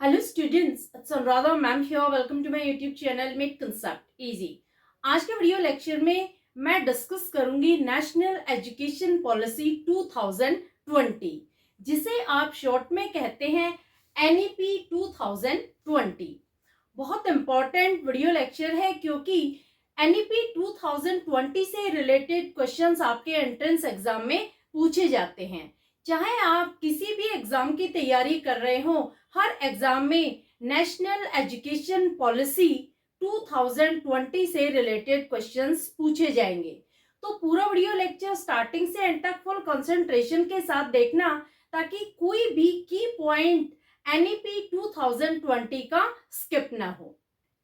Hello students, it's Anuradha ma'am here. Welcome to my YouTube channel make concept easy. आज के video lecture में मैं discuss करूंगी national education policy 2020, जिसे आप शॉर्ट में कहते हैं एनईपी 2020। बहुत इंपॉर्टेंट वीडियो लेक्चर है क्योंकि एनईपी 2020 से रिलेटेड क्वेश्चंस आपके एंट्रेंस एग्जाम में पूछे जाते हैं। चाहे आप किसी भी एग्जाम की तैयारी कर रहे हो, हर एग्जाम में नेशनल एजुकेशन पॉलिसी 2020 से रिलेटेड क्वेश्चंस पूछे जाएंगे। तो पूरा वीडियो लेक्चर स्टार्टिंग से एंड तक फुल कंसंट्रेशन के साथ देखना, ताकि कोई भी की पॉइंट एनईपी 2020 का स्किप ना हो।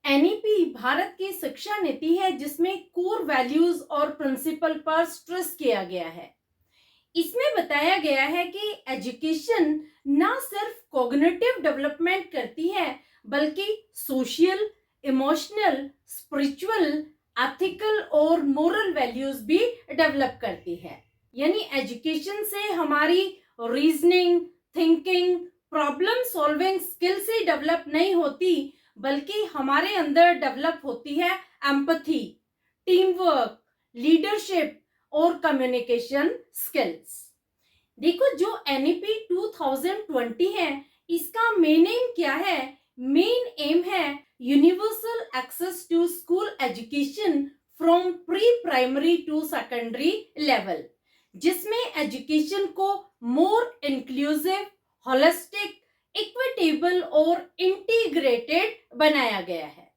एनईपी भारत की शिक्षा नीति है जिसमें कोर वैल्यूज और प्रिंसिपल पर स्ट्रेस किया गया है। इसमें बताया गया है कि एजुकेशन ना सिर्फ कॉग्निटिव डेवलपमेंट करती है, बल्कि सोशल, इमोशनल, स्पिरिचुअल, एथिकल और मोरल वैल्यूज भी डेवलप करती है। यानी एजुकेशन से हमारी reasoning, thinking, problem solving skills ही डेवलप नहीं होती, बल्कि हमारे अंदर डेवलप होती है एम्पैथी, टीम वर्क, लीडरशिप और कम्युनिकेशन स्किल्स। देखो, जो एनईपी 2020 है, इसका मेन एम क्या है? मेन एम है universal access to school education from pre primary to secondary level, जिसमें एजुकेशन को मोर इंक्लूसिव, होलिस्टिक, इक्विटेबल और इंटीग्रेटेड बनाया गया है।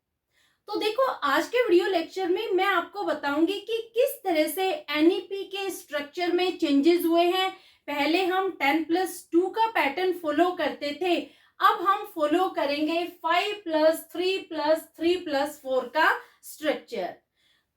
तो देखो, आज के वीडियो लेक्चर में मैं आपको बताऊंगी कि किस तरह से एनईपी के स्ट्रक्चर में चेंजेस हुए हैं। पहले हम 10+2 का पैटर्न फॉलो करते थे, अब हम फॉलो करेंगे 5+3+3+4 का स्ट्रक्चर।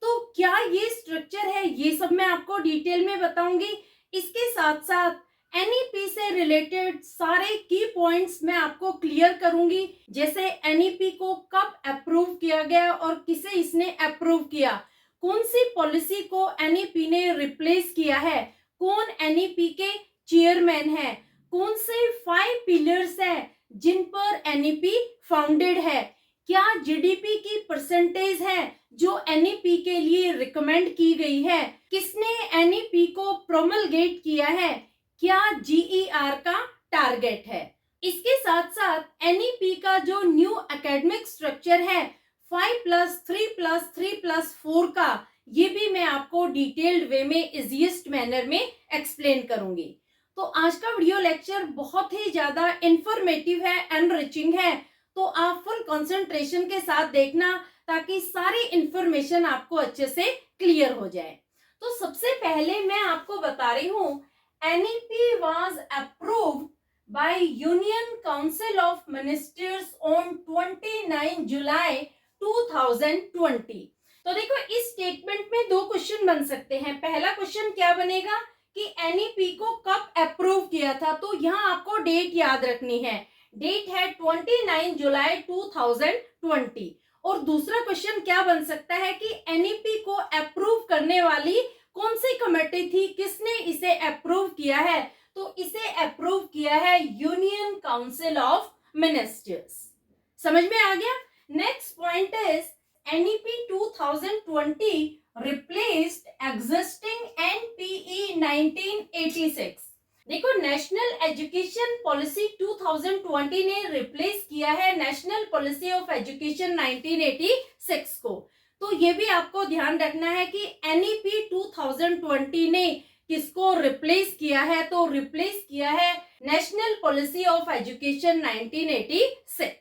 तो क्या ये स्ट्रक्चर है, ये सब मैं आपको डिटेल में बताऊंगी। इसके साथ साथ एनईपी से रिलेटेड सारे की पॉइंट्स मैं आपको क्लियर करूंगी, जैसे एनईपी को कब अप्रूव किया गया और किसे इसने अप्रूव किया, कौन सी पॉलिसी को एनईपी ने रिप्लेस किया है, कौन एनईपी के चेयरमैन है, कौन से 5 पिलर्स हैं जिन पर एनईपी फाउंडेड है, क्या जीडीपी की परसेंटेज है जो एनईपी के लिए रिकमेंड की गई है, किसने एनईपी को प्रोमलगेट किया है, क्या जीईआर का टारगेट है। इसके साथ साथ एनईपी का जो न्यू एकेडमिक स्ट्रक्चर है 5+3+3+4 का, ये भी मैं आपको डिटेल्ड वे में इजीएस्ट मैनर में एक्सप्लेन करूंगी। तो आज का वीडियो लेक्चर बहुत ही ज्यादा इंफॉर्मेटिव है, एनरिचिंग है, तो आप फुल कंसंट्रेशन के साथ देखना, ताकि सारी इंफॉर्मेशन आपको अच्छे से क्लियर हो जाए। तो सबसे पहले मैं आपको बता रही हूँ, NEP was approved by Union Council of Ministers on 29 July 2020। तो देखो, इस स्टेटमेंट में दो क्वेश्चन बन सकते हैं। पहला क्वेश्चन क्या बनेगा कि NEP को कब अप्रूव किया था, तो यहाँ आपको डेट याद रखनी है। डेट है 29 जुलाई 2020। और दूसरा क्वेश्चन क्या बन सकता है कि NEP को अप्रूव करने वाली कौन सी कमेटी थी, किसने इसे अप्रूव किया है, तो इसे अप्रूव किया है यूनियन काउंसिल ऑफ मिनिस्टर्स। समझ में आ गया। Next point is NEP 2020 replaced existing NPE 1986। देखो, नेशनल एजुकेशन पॉलिसी 2020 ने रिप्लेस किया है नेशनल पॉलिसी ऑफ एजुकेशन 1986 को। तो ये भी आपको ध्यान रखना है कि एनईपी 2020 ने किसको रिप्लेस किया है, तो रिप्लेस किया है national policy of education 1986।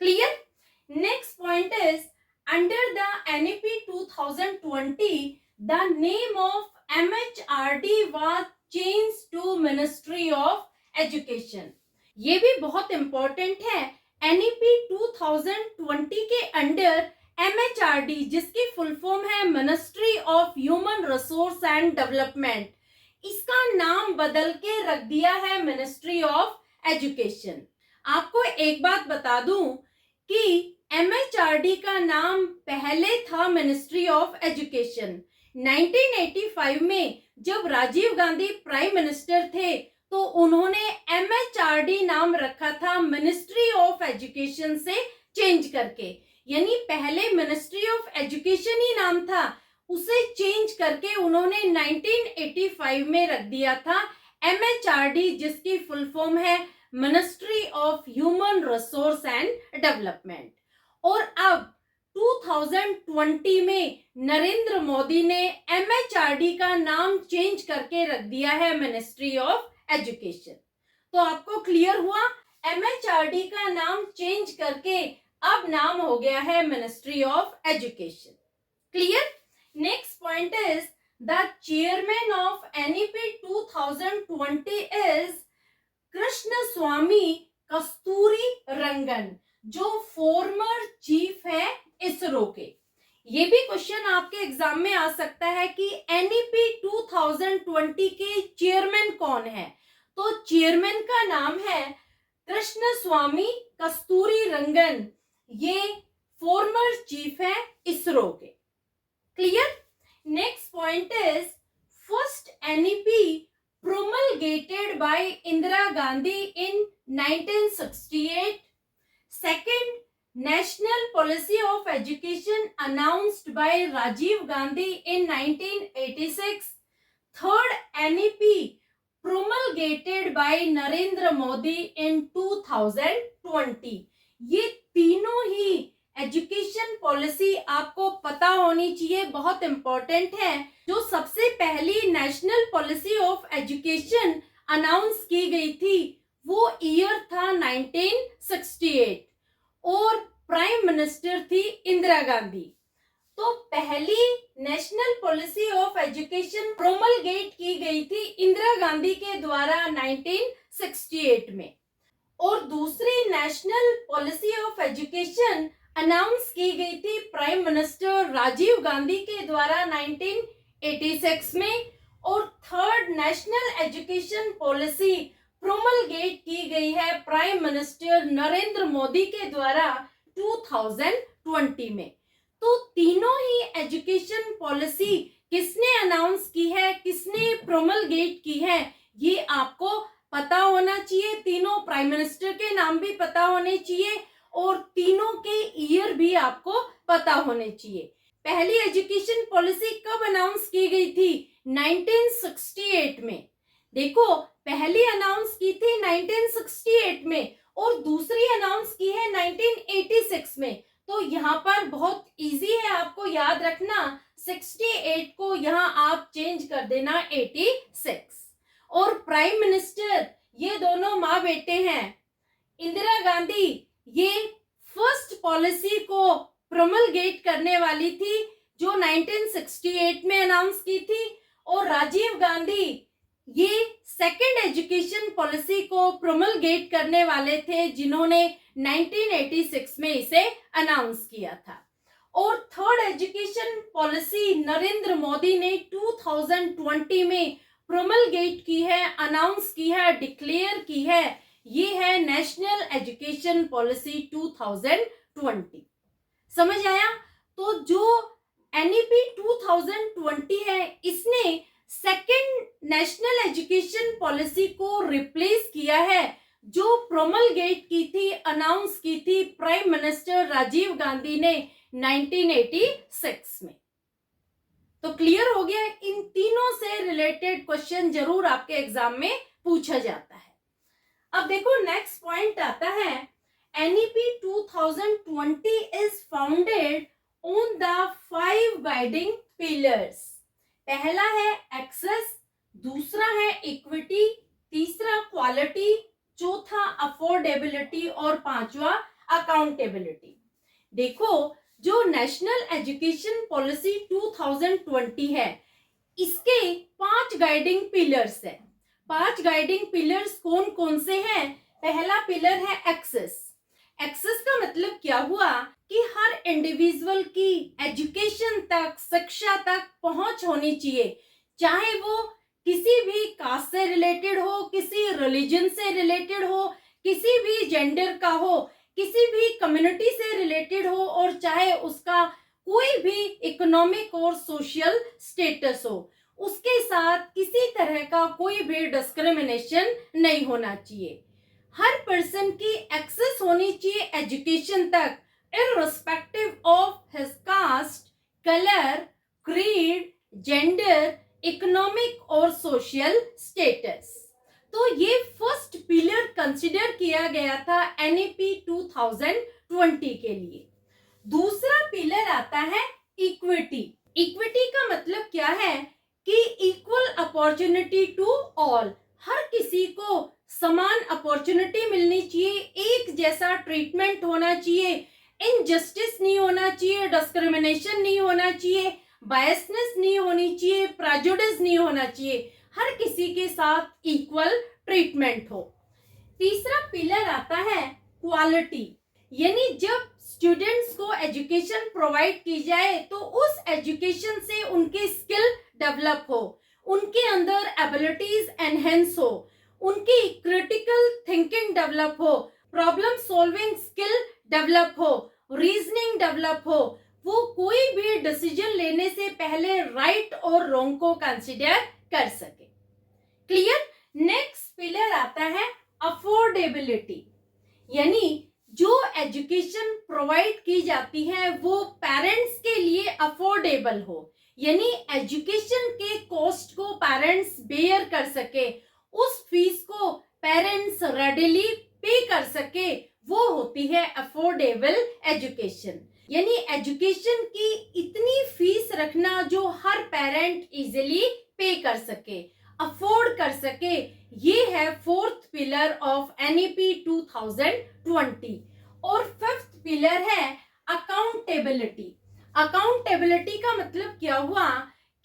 Clear. Next point is under the NEP 2020 the name of MHRD was change to ministry of education. ये भी बहुत इंपॉर्टेंट है। एनईपी 2020 के अंडर MHRD, जिसकी फुल फॉर्म है ministry of human resource and development, इसका नाम बदल के रख दिया है मिनिस्ट्री ऑफ एजुकेशन। आपको एक बात बता दूं कि MHRD का नाम पहले था मिनिस्ट्री ऑफ एजुकेशन। 1985 में जब राजीव गांधी प्राइम मिनिस्टर थे, तो उन्होंने MHRD नाम रखा था, मिनिस्ट्री ऑफ एजुकेशन से चेंज करके। यानी पहले मिनिस्ट्री ऑफ एजुकेशन ही नाम था, उसे चेंज करके उन्होंने 1985 में रख दिया था MHRD, जिसकी फुल फॉर्म है ministry of human resource and development. और अब 2020 में नरेंद्र मोदी ने MHRD का नाम चेंज करके रख दिया है मिनिस्ट्री ऑफ एजुकेशन। तो आपको क्लियर हुआ, MHRD का नाम चेंज करके अब नाम हो गया है ministry of education. Clear? Next point is the chairman of NEP 2020 is Krishna Swamy Kasturi Rangan, जो फॉर्मर चीफ है इसरो के। ये भी क्वेश्चन आपके एग्जाम में आ सकता है कि NEP 2020 के चेयरमैन कौन है। तो चेयरमैन का नाम है कृष्ण स्वामी कस्तूरी रंगन, ये फॉर्मर चीफ है इसरो के। Clear? Next point is first NEP promulgated by Indira Gandhi in 1968. Second, National Policy of Education announced by Rajiv Gandhi in 1986. Third, NEP promulgated by Narendra Modi in 2020. ये तीनों ही education policy आपको पता होनी चाहिए, बहुत important है। जो सबसे पहली national policy of education announce की गई थी वो ईयर था 1968 और प्राइम मिनिस्टर थी इंदिरा गांधी। तो पहली national policy of education promulgate की गई थी इंदिरा गांधी के द्वारा 1968 में, और दूसरी national policy of education announce की गई थी प्राइम मिनिस्टर राजीव गांधी के द्वारा 1986 में, और third national education policy promulgate की गई है प्राइम मिनिस्टर नरेंद्र मोदी के द्वारा 2020 में। तो तीनों ही एजुकेशन पॉलिसी किसने अनाउंस की है, किसने प्रोमलगेट की है, ये आपको पता होना चाहिए। तीनों प्राइम मिनिस्टर के नाम भी पता होने चाहिए और तीनों के ईयर भी आपको पता होने चाहिए। पहली एजुकेशन पॉलिसी कब अनाउंस की गई थी? 1968 में। देखो, पहली अनाउंस की थी 1968 में और दूसरी अनाउंस की है 1986 में। तो यहाँ पर बहुत इजी है आपको याद रखना, 68 को यहाँ आप चेंज कर देना 86। और प्राइम मिनिस्टर ये दोनों माँ बेटे हैं। इंदिरा गांधी ये फर्स्ट पॉलिसी को प्रोमलगेट करने वाली थी जो 1968 में अनाउंस की थी, और राजीव गांधी ये सेकंड एजुकेशन पॉलिसी को प्रोमलगेट करने वाले थे जिन्होंने 1986 में इसे अनाउंस किया था। और third education policy Narendra Modi ने 2020 में प्रोमलगेट की है, अनाउंस की है, डिक्लेयर की है। ये है नेशनल एजुकेशन पॉलिसी 2020। समझ आया? तो जो NEP 2020 है इसने सेकेंड नेशनल एजुकेशन पॉलिसी को रिप्लेस किया है जो प्रोमलगेट की थी, अनाउंस की थी प्राइम मिनिस्टर राजीव गांधी ने 1986 में। तो क्लियर हो गया? इन तीनों से रिलेटेड क्वेश्चन जरूर आपके एग्जाम में पूछा जाता है। अब देखो नेक्स्ट पॉइंट आता है, NEP 2020 is founded on the 5 guiding pillars। पहला है एक्सेस, दूसरा है इक्विटी, तीसरा क्वालिटी, चौथा अफोर्डेबिलिटी और पांचवा अकाउंटेबिलिटी। देखो, जो नेशनल एजुकेशन पॉलिसी 2020 है इसके 5 गाइडिंग पिलर्स है। 5 गाइडिंग पिलर्स कौन कौन से हैं? पहला पिलर है एक्सेस। एक्सेस का मतलब क्या हुआ कि हर इंडिविजुअल की एजुकेशन तक, शिक्षा तक पहुंच होनी चाहिए, चाहे वो किसी भी कास्ट से रिलेटेड हो, किसी रिलीजन से रिलेटेड हो, किसी भी जेंडर का हो, किसी भी कम्युनिटी से रिलेटेड हो, और चाहे उसका कोई भी इकोनॉमिक और सोशल स्टेटस हो, उसके साथ किसी तरह का कोई भी डिस्क्रिमिनेशन नहीं होना चाहिए। हर पर्सन की एक्सेस होनी चाहिए एजुकेशन तक, irrespective of his cast, colour, creed, gender, economic और सोशल स्टेटस। तो ये फर्स्ट पिलर कंसिडर किया गया था एनईपी 2020 के लिए। दूसरा पिलर आता है इक्विटी। इक्विटी का मतलब क्या है कि इक्वल अपॉर्चुनिटी टू ऑल, हर किसी को समान अपॉर्चुनिटी मिलनी चाहिए, एक जैसा ट्रीटमेंट होना चाहिए, इनजस्टिस नहीं होना चाहिए, डिस्क्रिमिनेशन नहीं होना चाहिए, बायसनेस नहीं होनी चाहिए, प्रेजुडिस नहीं होना चाहिए, हर किसी के साथ इक्वल ट्रीटमेंट हो। तीसरा पिलर आता है क्वालिटी, यानी जब स्टूडेंट्स को एजुकेशन प्रोवाइड की जाए तो उस एजुकेशन से उनके स्किल डेवलप हो, उनके अंदर एबिलिटीज एनहेंस हो, उनकी क्रिटिकल थिंकिंग डेवलप हो, प्रॉब्लम सॉल्विंग स्किल डेवलप हो, रीजनिंग डेवलप हो, वो कोई भी डिसीजन लेने से पहले राइट और रॉन्ग को कंसिडर कर सके। क्लियर। नेक्स्ट पिलर आता है अफोर्डेबिलिटी, यानी जो एजुकेशन प्रोवाइड की जाती है वो पेरेंट्स के लिए अफोर्डेबल हो, यानी एजुकेशन के कॉस्ट को पेरेंट्स बेयर कर सके, उस फीस को पेरेंट्स रेडिली पे कर सके, वो होती है अफोर्डेबल एजुकेशन। यानी एजुकेशन की इतनी फीस रखना जो हर पेरेंट इजीली पे कर सके, अफोर्ड कर सके, ये है फोर्थ पिलर ऑफ एनईपी 2020। और फिफ्थ पिलर है अकाउंटेबिलिटी। अकाउंटेबिलिटी का मतलब क्या हुआ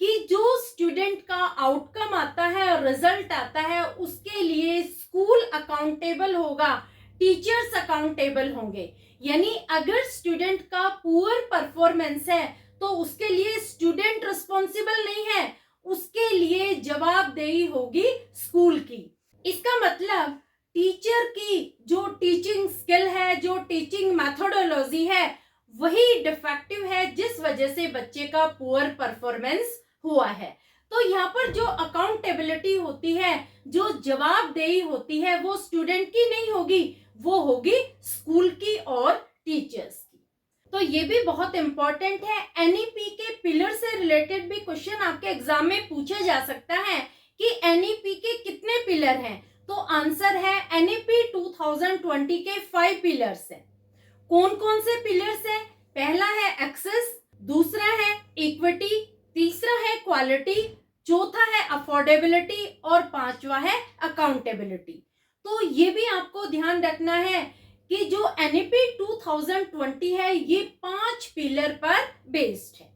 कि जो स्टूडेंट का आउटकम आता है और रिजल्ट आता है उसके लिए स्कूल अकाउंटेबल होगा, टीचर्स अकाउंटेबल होंगे। यानी अगर स्टूडेंट का पुअर परफॉर्मेंस है तो उसके लिए स्टूडेंट रिस्पॉन्सिबल नहीं है, उसके लिए जवाबदेही होगी स्कूल की। इसका मतलब टीचर की जो टीचिंग स्किल है, जो टीचिंग मेथोडोलॉजी है, वही डिफेक्टिव है जिस वजह से बच्चे का पुअर परफॉर्मेंस हुआ है। तो यहाँ पर जो अकाउंटेबिलिटी होती है, जो जवाबदेही होती है, वो स्टूडेंट की नहीं होगी, वो होगी स्कूल की और टीचर्स की। तो ये भी बहुत इंपॉर्टेंट है। एनईपी के पिलर से रिलेटेड भी क्वेश्चन आपके एग्जाम में पूछा जा सकता है कि एनईपी के कितने पिलर हैं। तो आंसर है एनईपी 2020 के 5 पिलर्स हैं। कौन कौन से पिलर्स हैं? पहला है एक्सेस, दूसरा है इक्विटी, तीसरा है क्वालिटी, चौथा है अफोर्डेबिलिटी और पांचवा है अकाउंटेबिलिटी। तो ये भी आपको ध्यान रखना है कि जो एनईपी 2020 है ये 5 पिलर पर बेस्ड है।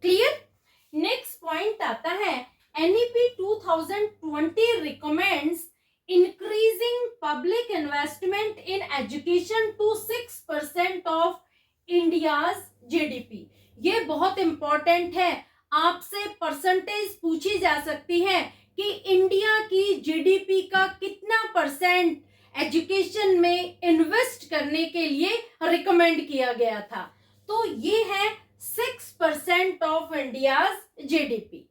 क्लियर। नेक्स्ट पॉइंट आता है NEP 2020 recommends increasing public investment in education to 6% of India's GDP। ये बहुत इंपॉर्टेंट है, आपसे परसेंटेज पूछी जा सकती है कि इंडिया की जीडीपी का कितना परसेंट एजुकेशन में इन्वेस्ट करने के लिए रिकमेंड किया गया था। तो ये है 6% ऑफ इंडियाज जीडीपी।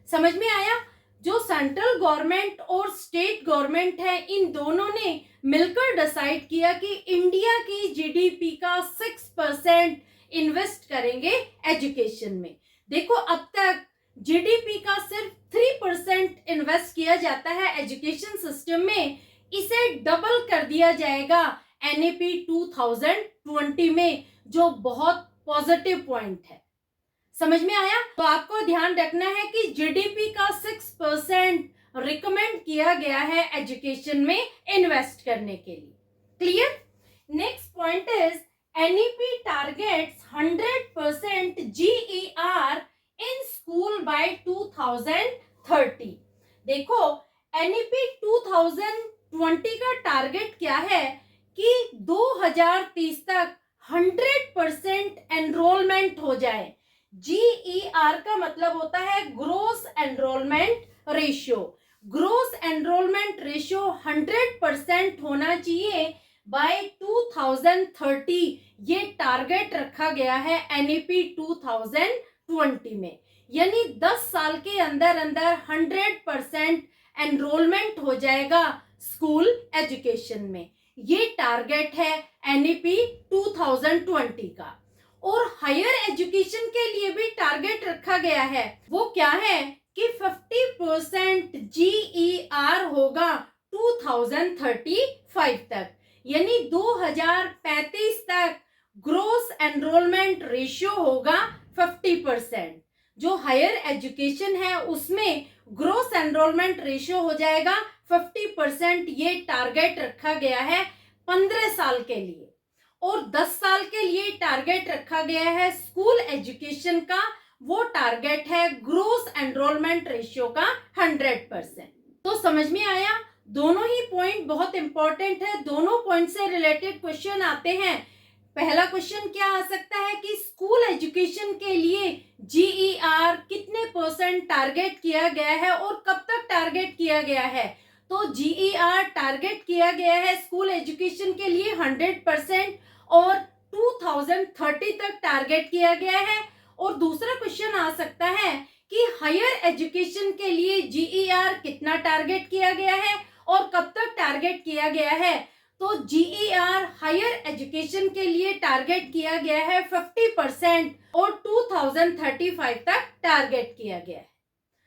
समझ में आया? जो सेंट्रल गवर्नमेंट और स्टेट गवर्नमेंट है, इन दोनों ने मिलकर डिसाइड किया कि इंडिया की जीडीपी का 6% इन्वेस्ट करेंगे एजुकेशन में। देखो अब तक जीडीपी का सिर्फ 3% इन्वेस्ट किया जाता है एजुकेशन सिस्टम में, इसे डबल कर दिया जाएगा एनईपी 2020 में, जो बहुत पॉजिटिव पॉइंट है। समझ में आया? तो आपको ध्यान रखना है कि जीडीपी का 6% रिकमेंड किया गया है एजुकेशन में इन्वेस्ट करने के लिए। Clear. Next point is NEP targets 100% GER in school by 2030। देखो एनईपी 2020 का टारगेट क्या है कि 2030 तक 100% एनरोलमेंट हो जाए। GER का मतलब होता है gross enrolment ratio. Gross enrolment ratio 100% होना चाहिए बाय 2030। ये टारगेट रखा गया है एनईपी 2020 में। यानी 10 साल के अंदर अंदर 100% एनरोलमेंट हो जाएगा स्कूल एजुकेशन में। ये टारगेट है एनईपी 2020 का। और हायर एजुकेशन के लिए भी टारगेट रखा गया है। वो क्या है कि 50% GER होगा 2035 तक, यानी 2035 तक ग्रोस एनरोलमेंट रेशियो होगा 50%। जो हायर एजुकेशन है उसमें ग्रोस एनरोलमेंट रेशियो हो जाएगा 50%। ये टारगेट रखा गया है 15 साल के लिए। और 10 साल के लिए टारगेट रखा गया है स्कूल एजुकेशन का। वो टारगेट है ग्रोस एनरोलमेंट रेशियो का 100%। तो समझ में आया, दोनों ही पॉइंट बहुत इंपॉर्टेंट है। दोनों पॉइंट से रिलेटेड क्वेश्चन आते हैं। पहला क्वेश्चन क्या आ सकता है कि स्कूल एजुकेशन के लिए GER कितने % टारगेट किया गया है और कब तक टारगेट किया गया है। तो GER टारगेट किया गया है स्कूल एजुकेशन के लिए 100% और 2030 तक टारगेट किया गया है। और दूसरा क्वेश्चन आ सकता है कि हायर एजुकेशन के लिए GER कितना टारगेट किया गया है और कब तक टारगेट किया गया है। तो GER हायर एजुकेशन के लिए टारगेट किया गया है 50% और 2035 तक टारगेट किया गया है।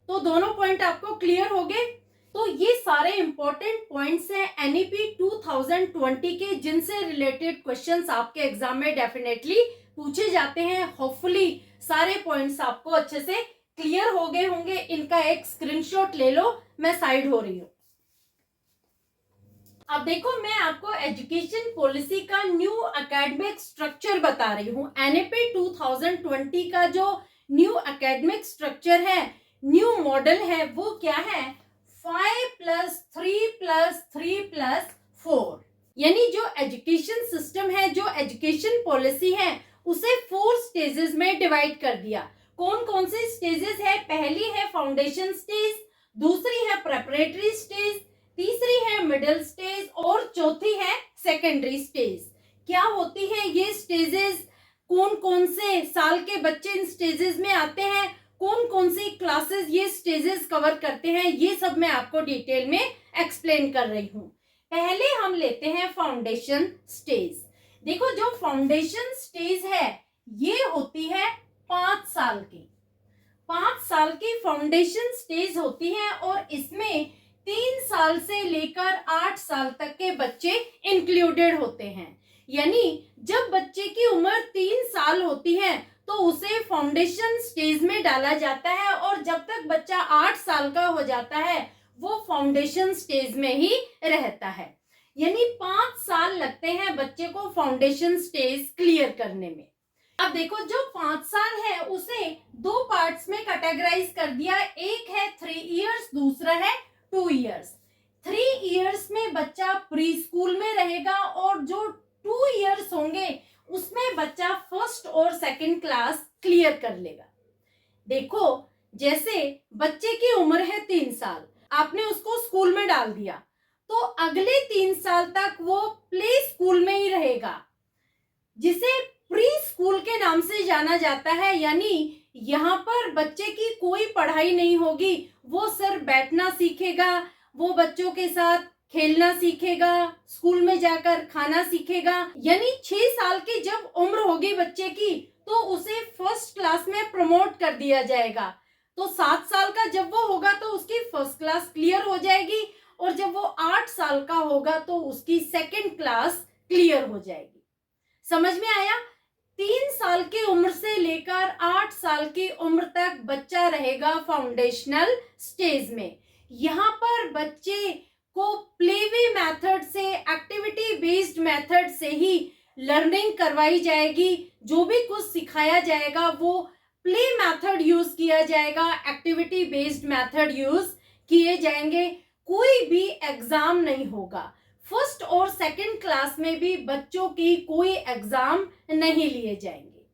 तो दोनों पॉइंट आपको क्लियर हो गए। तो ये सारे इंपॉर्टेंट पॉइंट्स हैं एनईपी 2020 के, जिनसे रिलेटेड क्वेश्चंस आपके एग्जाम में डेफिनेटली पूछे जाते हैं। होपफुली सारे पॉइंट्स आपको अच्छे से क्लियर हो गए होंगे। इनका एक स्क्रीनशॉट ले लो, मैं साइड हो रही हूँ। अब देखो, मैं आपको एजुकेशन पॉलिसी का न्यू एकेडमिक स्ट्रक्चर बता रही हूँ। एनईपी 2020 का जो न्यू एकेडमिक स्ट्रक्चर है, न्यू मॉडल है, वो क्या है 5+3+3+4। यानी जो एजुकेशन सिस्टम है, जो एजुकेशन पॉलिसी है, उसे 4 स्टेजेस में डिवाइड कर दिया। कौन कौन से स्टेजेस है? पहली है फाउंडेशन स्टेज, दूसरी है प्रेपरेटरी स्टेज, तीसरी है मिडिल स्टेज और चौथी है सेकेंडरी स्टेज। क्या होती है ये स्टेजेस? कौन कौन से साल के बच्चे इन स्टेजेस में आते हैं? कौन कौन सी क्लासेस ये स्टेजेस कवर करते हैं? ये सब मैं आपको डिटेल में एक्सप्लेन कर रही हूँ। पहले हम लेते हैं फाउंडेशन स्टेज। देखो, जो फाउंडेशन स्टेज है ये होती है 5 साल की। 5 साल की फाउंडेशन स्टेज होती है और इसमें 3 साल से लेकर 8 साल तक के बच्चे इंक्लूडेड होते हैं। यानी जब बच्चे की उम्र 3 साल होती है तो उसे फाउंडेशन स्टेज में डाला जाता है, और जब तक बच्चा 8 साल का हो जाता है वो फाउंडेशन स्टेज में ही रहता है। यानी 5 साल लगते हैं बच्चे को फाउंडेशन स्टेज क्लियर करने में। अब देखो, जो 5 साल है उसे 2 पार्ट्स में कैटेगराइज कर दिया। एक है 3 इयर्स, दूसरा है 2 इयर्स। 3 इयर्स में बच्चा प्री स्कूल में रहेगा और जो 2 इयर्स होंगे उसमें बच्चा फर्स्ट और सेकंड क्लास क्लियर कर लेगा। देखो, जैसे बच्चे की उम्र है 3 साल, आपने उसको स्कूल में डाल दिया तो अगले 3 साल तक वो प्ले स्कूल में ही रहेगा, जिसे प्री स्कूल के नाम से जाना जाता है। यानी यहाँ पर बच्चे की कोई पढ़ाई नहीं होगी, वो सिर्फ बैठना सीखेगा, वो बच्चों के साथ खेलना सीखेगा, स्कूल में जाकर खाना सीखेगा। यानी 6 साल की जब उम्र होगी बच्चे की तो उसे फर्स्ट क्लास में प्रमोट कर दिया जाएगा। तो 7 साल का जब वो होगा तो उसकी फर्स्ट क्लास क्लियर हो जाएगी, और जब वो 8 साल का होगा तो उसकी सेकंड क्लास क्लियर हो जाएगी। समझ में आया? 3 साल की उम्र से लेकर 8 साल की उम्र तक बच्चा रहेगा फाउंडेशनल स्टेज में। यहाँ पर बच्चे को प्लेवे मेथड से, एक्टिविटी बेस्ड मेथड से ही लर्निंग करवाई जाएगी। जो भी कुछ सिखाया जाएगा वो प्ले मेथड यूज किया जाएगा, एक्टिविटी बेस्ड मेथड यूज किए जाएंगे। कोई भी एग्जाम नहीं होगा। फर्स्ट और सेकंड क्लास में भी बच्चों की कोई एग्जाम नहीं लिए जाएंगे।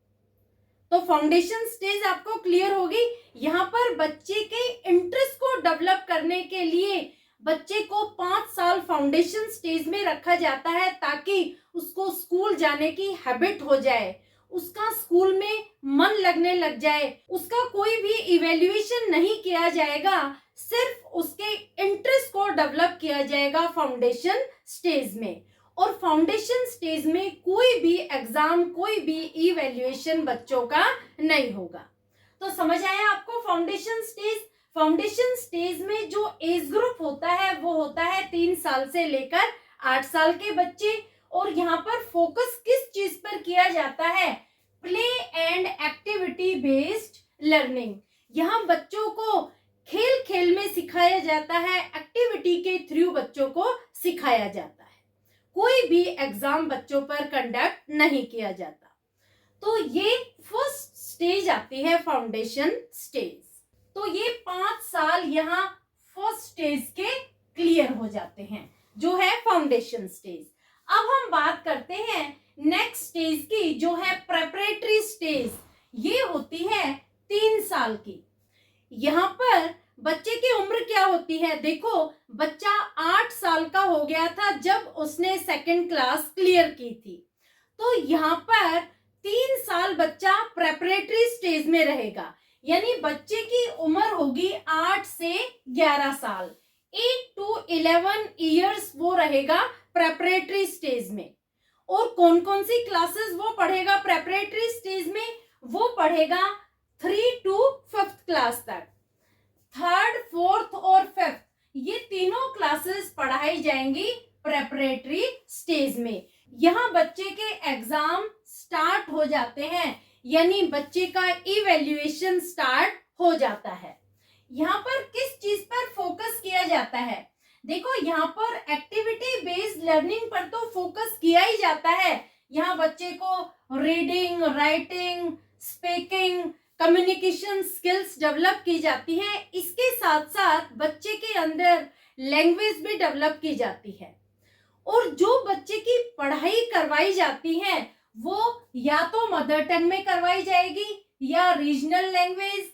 तो फाउंडेशन स्टेज आपको क्लियर होगी। यहाँ पर बच्चे के इंटरेस्ट को डेवलप करने के लिए बच्चे को 5 साल फाउंडेशन स्टेज में रखा जाता है ताकि उसको स्कूल जाने की हैबिट हो जाए, उसका स्कूल में मन लगने लग जाए, उसका कोई भी इवैल्यूएशन नहीं किया जाएगा, सिर्फ उसके इंटरेस्ट को डेवलप किया जाएगा फाउंडेशन स्टेज में। और फाउंडेशन स्टेज में कोई भी एग्जाम, कोई भी इवैल्यूएशन बच्चों का नहीं होगा। तो समझ आया आपको फाउंडेशन स्टेज? फाउंडेशन स्टेज में जो एज ग्रुप होता है वो होता है 3 साल से लेकर 8 साल के बच्चे। और यहाँ पर फोकस किस चीज पर किया जाता है? Play and activity based learning. यहाँ बच्चों को खेल खेल में सिखाया जाता है, एक्टिविटी के थ्रू बच्चों को सिखाया जाता है। कोई भी एग्जाम बच्चों पर कंडक्ट नहीं किया जाता। तो ये फर्स्ट स्टेज आती है फाउंडेशन स्टेज। तो ये 5 साल यहाँ फर्स्ट स्टेज के क्लियर हो जाते हैं, जो है फाउंडेशन स्टेज। अब हम बात करते हैं नेक्स्ट स्टेज की, जो है प्रेपरेटरी स्टेज। ये होती है 3 साल की। यहाँ पर बच्चे की उम्र क्या होती है? देखो, बच्चा 8 साल का हो गया था जब उसने 2nd क्लास क्लियर की थी। तो यहाँ पर 3 साल बच्चा प्रेपरेटरी स्टेज में रहेगा, यानी बच्चे की उम्र होगी 8 से 11 साल। 8 to 11 इयर्स वो रहेगा प्रेपरेटरी स्टेज में। और कौन कौन सी क्लासेस वो पढ़ेगा प्रेपरेटरी स्टेज में? वो पढ़ेगा 3 to 5th क्लास तक। 3rd, 4th और 5th ये तीनों क्लासेस पढ़ाई जाएंगी प्रेपरेटरी स्टेज में। यहाँ बच्चे के एग्जाम स्टार्ट हो जाते हैं, यानी बच्चे का इवैल्यूएशन स्टार्ट हो जाता है। यहाँ पर किस चीज पर फोकस किया जाता है? देखो, यहाँ पर एक्टिविटी बेस्ड लर्निंग पर तो फोकस किया ही जाता है। यहाँ बच्चे को reading, writing, speaking, communication skills develop की जाती हैं। इसके साथ साथ बच्चे के अंदर लैंग्वेज भी डेवलप की जाती है। और जो बच्चे की पढ़ाई करवाई जाती है वो या तो मदर टंग में करवाई जाएगी, या रीजनल लैंग्वेज,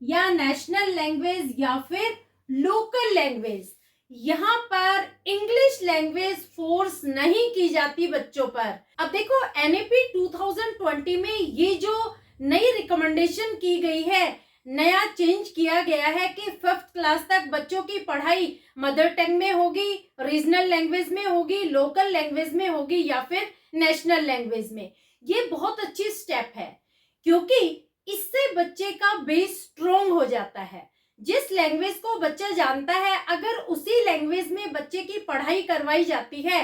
या नेशनल लैंग्वेज, या फिर लोकल लैंग्वेज। यहाँ पर इंग्लिश लैंग्वेज फोर्स नहीं की जाती बच्चों पर। अब देखो, एनईपी 2020 में ये जो नई रिकमेंडेशन की गई है, नया चेंज किया गया है कि 5th क्लास तक बच्चों की पढ़ाई मदर टंग में होगी, रीजनल लैंग्वेज में होगी, लोकल लैंग्वेज में होगी, या फिर नेशनल लैंग्वेज में। ये बहुत अच्छी स्टेप है, क्योंकि इससे बच्चे का बेस स्ट्रोंग हो जाता है। जिस लैंग्वेज को बच्चा जानता है, अगर उसी लैंग्वेज में बच्चे की पढ़ाई करवाई जाती है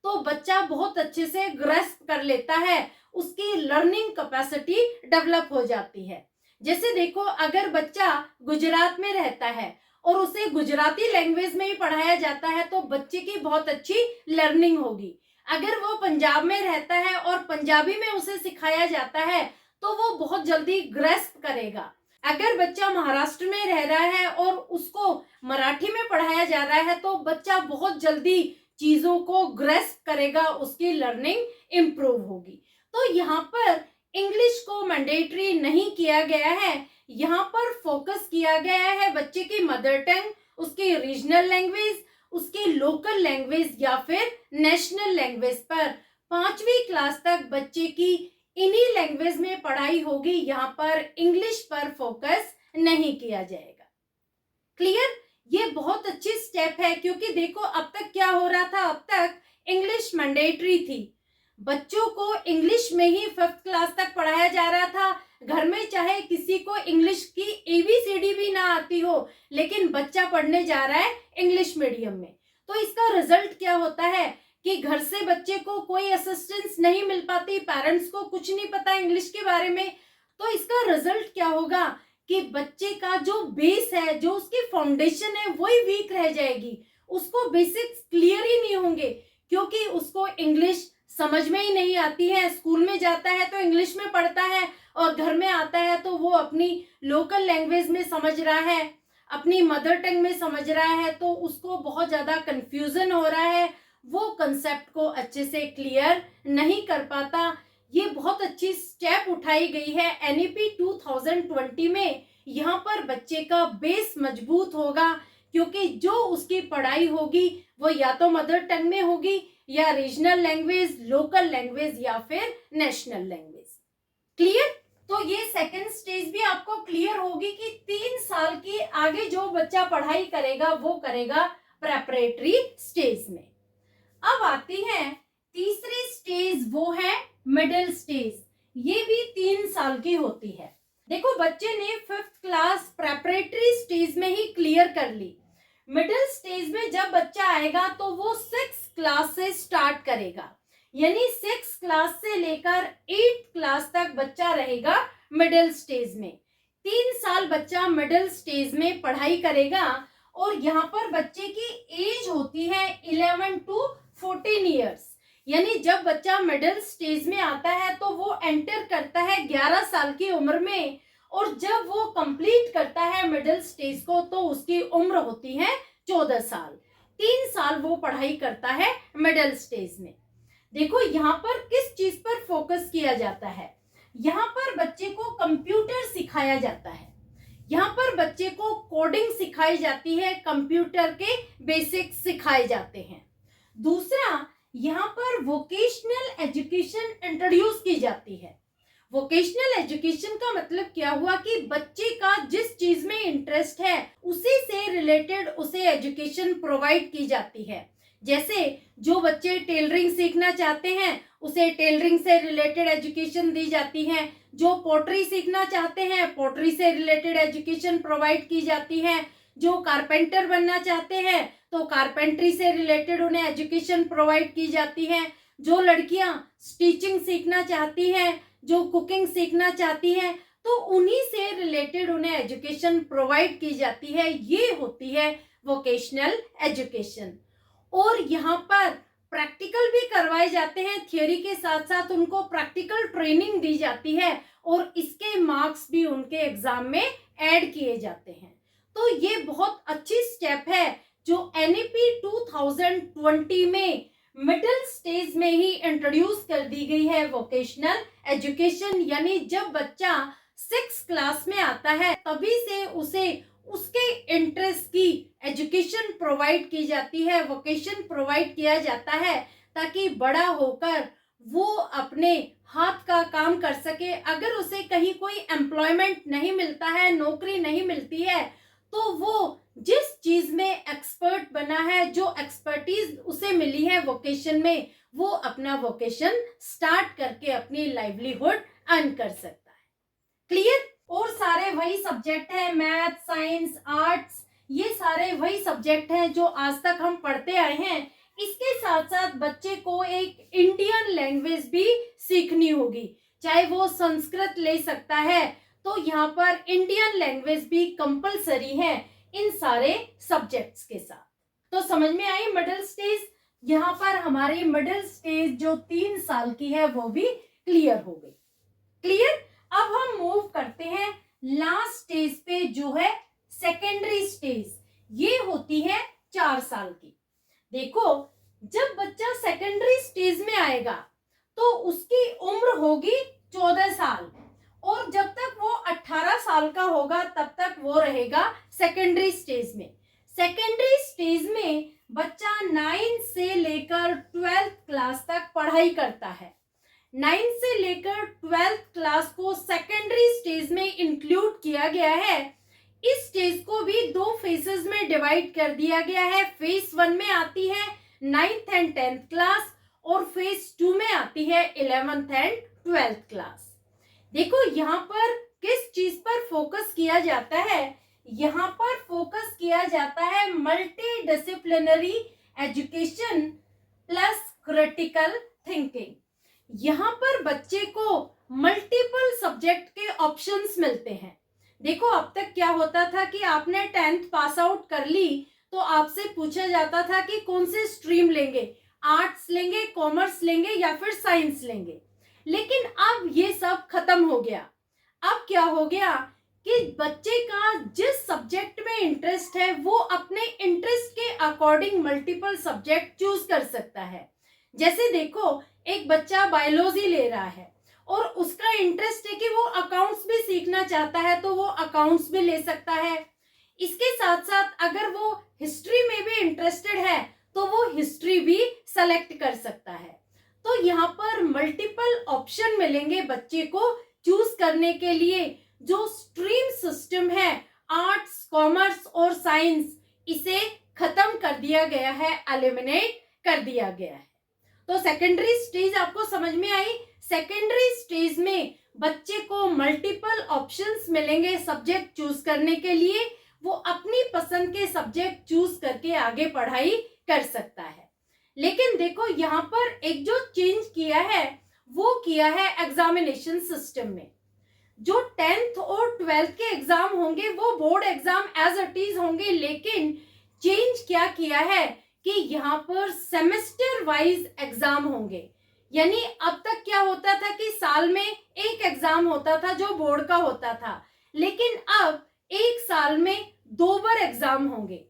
तो बच्चा बहुत अच्छे से ग्रैस्प कर लेता है, उसकी लर्निंग कैपेसिटी डेवलप हो जाती है। जैसे देखो, अगर बच्चा गुजरात में रहता है और उसे गुजराती लैंग्वेज में ही पढ़ाया जाता है तो बच्चे की बहुत अच्छी लर्निंग होगी। अगर वो पंजाब में रहता है और पंजाबी में उसे सिखाया जाता है तो वो बहुत जल्दी ग्रैस्प करेगा। अगर बच्चा महाराष्ट्र में रह रहा है और उसको मराठी में पढ़ाया जा रहा है तो बच्चा बहुत जल्दी चीजों को ग्रैस्प करेगा, उसकी लर्निंग इम्प्रूव होगी। तो यहाँ पर इंग्लिश को मैंडेटरी नहीं किया गया है, यहाँ पर फोकस किया गया है बच्चे की मदर टंग, उसकी रीजनल लैंग्वेज, उसकी लोकल लैंग्वेज, या फिर नेशनल लैंग्वेज पर। 5वीं क्लास तक बच्चे की इन्हीं लैंग्वेज में पढ़ाई होगी, यहाँ पर इंग्लिश पर फोकस नहीं किया जाएगा। क्लियर? ये बहुत अच्छी स्टेप है, क्योंकि देखो अब तक क्या हो रहा था, अब तक इंग्लिश मैंडेटरी थी, बच्चों को इंग्लिश में ही 5th क्लास तक पढ़ाया जा रहा था। घर में चाहे किसी को इंग्लिश की ABCD भी ना आती हो, लेकिन बच्चा पढ़ने जा रहा है इंग्लिश मीडियम में। तो इसका रिजल्ट क्या होता है कि घर से बच्चे को कोई असिस्टेंस नहीं मिल पाती, पेरेंट्स को कुछ नहीं पता इंग्लिश के बारे में। तो इसका रिजल्ट क्या होगा कि बच्चे का जो बेस है, जो उसकी फाउंडेशन है, वही वीक रह जाएगी, उसको बेसिक्स क्लियर ही नहीं होंगे, क्योंकि उसको इंग्लिश समझ में ही नहीं आती है। स्कूल में जाता है तो इंग्लिश में पढ़ता है और घर में आता है तो वो अपनी लोकल लैंग्वेज में समझ रहा है, अपनी मदर टंग में समझ रहा है, तो उसको बहुत ज्यादा कंफ्यूजन हो रहा है, वो कंसेप्ट को अच्छे से क्लियर नहीं कर पाता। ये बहुत अच्छी स्टेप उठाई गई है एनईपी 2020 में। यहाँ पर बच्चे का बेस मजबूत होगा, क्योंकि जो उसकी पढ़ाई होगी वो या तो मदर टंग में होगी, या रीजनल लैंग्वेज, लोकल लैंग्वेज, या फिर नेशनल लैंग्वेज। क्लियर? तो ये सेकंड स्टेज भी आपको क्लियर होगी कि 3 साल की आगे जो बच्चा पढ़ाई करेगा वो करेगा प्रेपरेटरी स्टेज में। अब आती है तीसरी स्टेज, वो है मिडिल स्टेज। ये भी 3 साल की होती है। देखो बच्चे ने 5th क्लास प्रेपरेटरी स्टेज में ही क्लियर कर ली। मिडिल स्टेज में जब बच्चा आएगा तो वो 6th क्लास से स्टार्ट करेगा, यानी 6th क्लास से लेकर 8th क्लास तक बच्चा रहेगा मिडिल स्टेज में। 3 साल बच्चा मिडिल स्टेज में पढ़ाई करेगा और यहाँ पर बच्चे की एज होती है 11 to 14 ईयर्स। यानी जब बच्चा मिडिल स्टेज में आता है तो वो एंटर करता है 11 साल की उम्र में, और जब वो कंप्लीट करता है मिडिल स्टेज को तो उसकी उम्र होती है 14 साल। 3 साल वो पढ़ाई करता है मिडिल स्टेज में। देखो यहाँ पर किस चीज पर फोकस किया जाता है। यहाँ पर बच्चे को कंप्यूटर सिखाया जाता है, यहाँ पर बच्चे को कोडिंग सिखाई जाती है, कंप्यूटर के बेसिक्स सिखाए जाते हैं। दूसरा, यहाँ पर वोकेशनल एजुकेशन इंट्रोड्यूस की जाती है। वोकेशनल एजुकेशन का मतलब क्या हुआ कि बच्चे का जिस चीज में इंटरेस्ट है उसी से रिलेटेड उसे एजुकेशन प्रोवाइड की जाती है। जैसे जो बच्चे टेलरिंग सीखना चाहते हैं उसे टेलरिंग से रिलेटेड एजुकेशन दी जाती है। जो पोट्री सीखना चाहते हैं पोट्री से रिलेटेड एजुकेशन प्रोवाइड की जाती है। जो कारपेंटर बनना चाहते हैं तो कारपेंट्री से रिलेटेड उन्हें एजुकेशन प्रोवाइड की जाती है। जो लड़कियां स्टिचिंग सीखना चाहती हैं, जो कुकिंग सीखना चाहती हैं, तो उन्हीं से रिलेटेड उन्हें एजुकेशन प्रोवाइड की जाती है। ये होती है वोकेशनल एजुकेशन। और यहाँ पर प्रैक्टिकल भी करवाए जाते हैं, थियोरी के साथ साथ उनको प्रैक्टिकल ट्रेनिंग दी जाती है और इसके मार्क्स भी उनके एग्जाम में ऐड किए जाते हैं। तो ये बहुत अच्छी स्टेप है जो एनईपी 2020 में मिडिल स्टेज में ही इंट्रोड्यूस कर दी गई है वोकेशनल एजुकेशन। यानी जब बच्चा 6th क्लास में आता है तभी से उसे उसके इंटरेस्ट की एजुकेशन प्रोवाइड की जाती है, वोकेशन प्रोवाइड किया जाता है, ताकि बड़ा होकर वो अपने हाथ का काम कर सके। अगर उसे कहीं कोई एम्प्लॉयमेंट नहीं मिलता है, नौकरी नहीं मिलती है, तो वो जिस चीज में एक्सपर्ट बना है, जो एक्सपर्टीज उसे मिली है वोकेशन में, वो अपना वोकेशन स्टार्ट करके अपनी लाइवलीहुड अर्न कर सकता है। क्लियर? और सारे वही सब्जेक्ट हैं, मैथ, साइंस, आर्ट्स, ये सारे वही सब्जेक्ट हैं जो आज तक हम पढ़ते आए हैं। इसके साथ साथ बच्चे को एक इंडियन लैंग्वेज भी सीखनी होगी, चाहे वो संस्कृत ले सकता है, तो यहाँ पर इंडियन लैंग्वेज भी कंपलसरी है इन सारे सब्जेक्ट्स के साथ। तो समझ में आई मिडिल स्टेज? यहाँ पर हमारी मिडिल स्टेज जो 3 साल की है वो भी क्लियर हो गई। क्लियर? अब हम मूव करते हैं लास्ट स्टेज पे जो है सेकेंडरी स्टेज। ये होती है 4 साल की। देखो जब बच्चा सेकेंडरी स्टेज में आएगा तो उसकी उम्र होगी 14 साल, और जब तक वो 18 साल का होगा तब तक वो रहेगा सेकेंडरी स्टेज में। सेकेंडरी स्टेज में बच्चा 9 से लेकर 12th क्लास तक पढ़ाई करता है। 9 से लेकर 12th क्लास को सेकेंडरी स्टेज में इंक्लूड किया गया है। इस स्टेज को भी 2 फेजेस में डिवाइड कर दिया गया है। फेज 1 में आती है 9th एंड 10th क्लास, और फेज 2 में आती है 11th एंड 12th क्लास। देखो यहाँ पर किस चीज पर फोकस किया जाता है? यहाँ पर फोकस किया जाता है multi disciplinary education plus critical thinking. यहाँ पर बच्चे को मल्टीपल सब्जेक्ट के ऑप्शंस मिलते हैं। देखो अब तक क्या होता था कि आपने 10th पास आउट कर ली तो आपसे पूछा जाता था कि कौन से स्ट्रीम लेंगे, आर्ट्स लेंगे, कॉमर्स लेंगे या फिर साइंस लेंगे। लेकिन अब ये सब खत्म हो गया। अब क्या हो गया कि बच्चे का जिस सब्जेक्ट में इंटरेस्ट है वो अपने इंटरेस्ट के अकॉर्डिंग मल्टीपल सब्जेक्ट चूज कर सकता है। जैसे देखो एक बच्चा बायोलॉजी ले रहा है और उसका इंटरेस्ट है कि वो अकाउंट्स भी सीखना चाहता है, तो वो अकाउंट्स भी ले सकता है। इसके साथ साथ अगर वो हिस्ट्री में भी इंटरेस्टेड है तो वो हिस्ट्री भी सेलेक्ट कर सकता है। तो यहाँ पर मल्टीपल ऑप्शन मिलेंगे बच्चे को चूज करने के लिए जो स्ट्रीम सिस्टम है आर्ट्स, कॉमर्स और साइंस, इसे खत्म कर दिया गया है, एलिमिनेट कर दिया गया है। तो सेकेंडरी स्टेज आपको समझ में आई। सेकेंडरी स्टेज में बच्चे को मल्टीपल ऑप्शंस मिलेंगे सब्जेक्ट चूज करने के लिए, वो अपनी पसंद के सब्जेक्ट चूज करके आगे पढ़ाई कर सकता है। लेकिन देखो यहाँ पर एक जो चेंज किया है वो किया है एग्जामिनेशन सिस्टम में। जो 10th और 12th के एग्जाम होंगे वो board exam as it is होंगे, लेकिन चेंज क्या किया है कि यहाँ पर सेमेस्टर वाइज एग्जाम होंगे। यानी अब तक क्या होता था कि साल में एक एग्जाम होता था जो बोर्ड का होता था, लेकिन अब एक साल में 2 बार एग्जाम होंगे।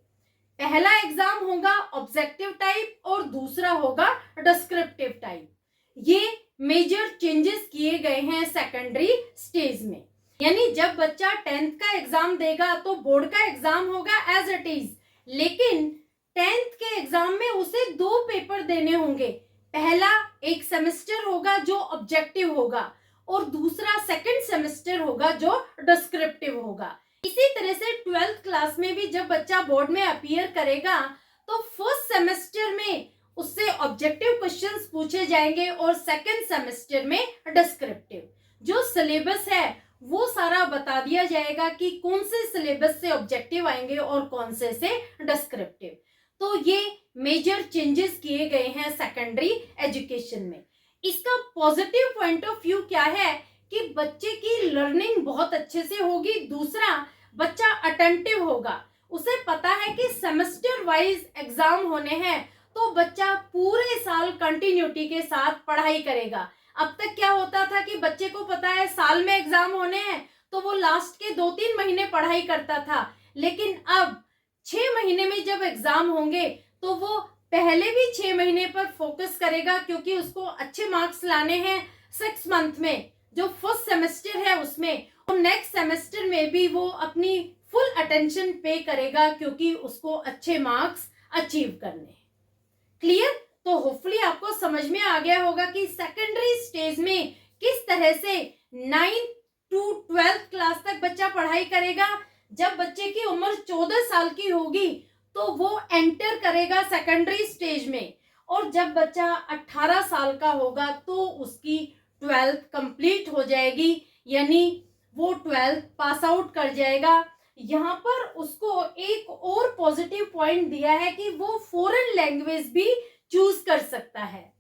पहला एग्जाम होगा ऑब्जेक्टिव टाइप और दूसरा होगा डिस्क्रिप्टिव टाइप। ये मेजर चेंजेस किए गए हैं सेकेंडरी स्टेज में। यानी जब बच्चा 10th का एग्जाम देगा तो बोर्ड का एग्जाम होगा एज इट इज, लेकिन 10th के एग्जाम में उसे 2 पेपर देने होंगे। पहला एक सेमेस्टर होगा जो ऑब्जेक्टिव होगा और दूसरा सेकंड सेमेस्टर होगा जो डिस्क्रिप्टिव होगा। इसी तरह से 12th क्लास में भी जब बच्चा बोर्ड में अपीयर करेगा तो फर्स्ट सेमेस्टर में उससे ऑब्जेक्टिव क्वेश्चंस पूछे जाएंगे और सेकंड सेमेस्टर में डिस्क्रिप्टिव। जो सिलेबस है वो सारा बता दिया जाएगा कि कौन से सिलेबस से ऑब्जेक्टिव आएंगे और कौन से डिस्क्रिप्टिव। तो ये मेजर चेंजेस किए गए हैं सेकेंडरी एजुकेशन में। इसका पॉजिटिव पॉइंट ऑफ व्यू क्या है कि बच्चे की लर्निंग बहुत अच्छे से होगी। दूसरा, बच्चा अटेंटिव होगा, उसे पता है कि सेमेस्टर वाइज एग्जाम होने हैं तो बच्चा पूरे साल कंटिन्यूटी के साथ पढ़ाई करेगा। अब तक क्या होता था कि बच्चे को पता है साल में एग्जाम होने हैं तो वो लास्ट के 2-3 महीने पढ़ाई करता था, लेकिन अब 6 महीने में जब एग्जाम होंगे तो वो पहले भी 6 महीने पर फोकस करेगा, क्योंकि उसको अच्छे मार्क्स लाने हैं 6 मंथ में जो फर्स्ट सेमेस्टर है उसमें, और नेक्स्ट सेमेस्टर में भी वो अपनी फुल अटेंशन पे करेगा क्योंकि उसको अच्छे मार्क्स अचीव करने हैं। क्लियर? तो होपफुली आपको समझ में आ गया होगा कि सेकेंडरी स्टेज में किस तरह से 9th to 12th क्लास तक बच्चा पढ़ाई करेगा। जब बच्चे की उम्र 14 साल की होगी तो वो एंटर करेगा सेकेंडरी स्टेज में, और जब बच्चा 18 साल का होगा तो उसकी 12th कंप्लीट हो जाएगी, यानी वो 12th पास आउट कर जाएगा। यहाँ पर उसको एक और पॉजिटिव पॉइंट दिया है कि वो फॉरेन लैंग्वेज भी चूज कर सकता है।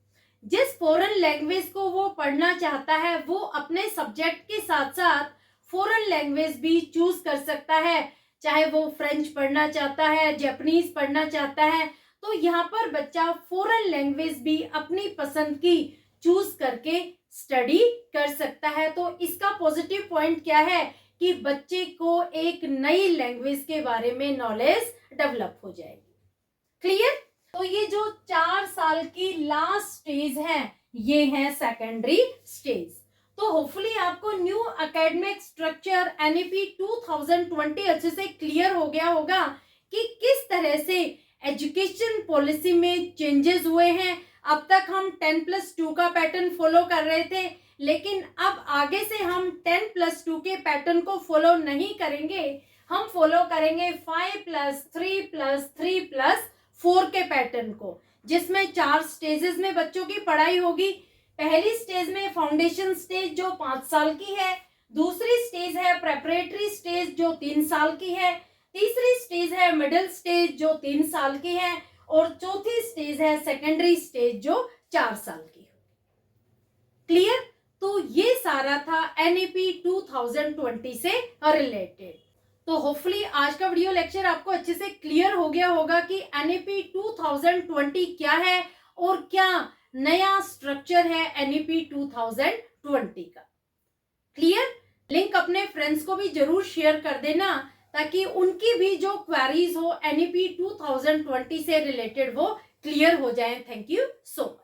जिस फॉरेन लैंग्वेज को वो पढ़ना चाहता है वो अपने सब्जेक्ट के साथ साथ फॉरेन लैंग्वेज भी चूज कर सकता है, चाहे वो फ्रेंच पढ़ना चाहता है, जापानीज पढ़ना चाहता है, तो यहाँ पर बच्चा फॉरेन लैंग्वेज भी अपनी पसंद की चूज करके स्टडी कर सकता है। तो इसका पॉजिटिव पॉइंट क्या है कि बच्चे को एक नई लैंग्वेज के बारे में नॉलेज डेवलप हो जाएगी। क्लियर? तो ये जो 4 साल की लास्ट स्टेज है ये है सेकेंडरी स्टेज। तो होपफुली आपको न्यू एकेडमिक स्ट्रक्चर NEP 2020 अच्छे से क्लियर हो गया होगा कि किस तरह से एजुकेशन पॉलिसी में चेंजेस हुए हैं। अब तक हम 10+2 का पैटर्न फॉलो कर रहे थे, लेकिन अब आगे से हम 10+2 के पैटर्न को फॉलो नहीं करेंगे, हम फॉलो करेंगे 5+3+3+4 के पैटर्न को, जिसमें 4 स्टेजेस में बच्चों की पढ़ाई होगी। पहली स्टेज में फाउंडेशन स्टेज जो 5 साल की है, दूसरी स्टेज है प्रेपरेटरी स्टेज जो 3 साल की है, तीसरी स्टेज है मिडिल स्टेज जो 3 साल की है, और चौथी स्टेज है सेकेंडरी स्टेज जो 4 साल की है। क्लियर? तो ये सारा था NEP 2020 से रिलेटेड। तो होपफुली आज का वीडियो लेक्चर आपको अच्छे से क्लियर हो गया होगा कि NEP 2020 क्या है और क्या नया स्ट्रक्चर है NEP 2020 का। क्लियर? लिंक अपने फ्रेंड्स को भी जरूर शेयर कर देना ताकि उनकी भी जो क्वेरीज हो NEP 2020 से रिलेटेड वो क्लियर हो जाए। Thank you so much.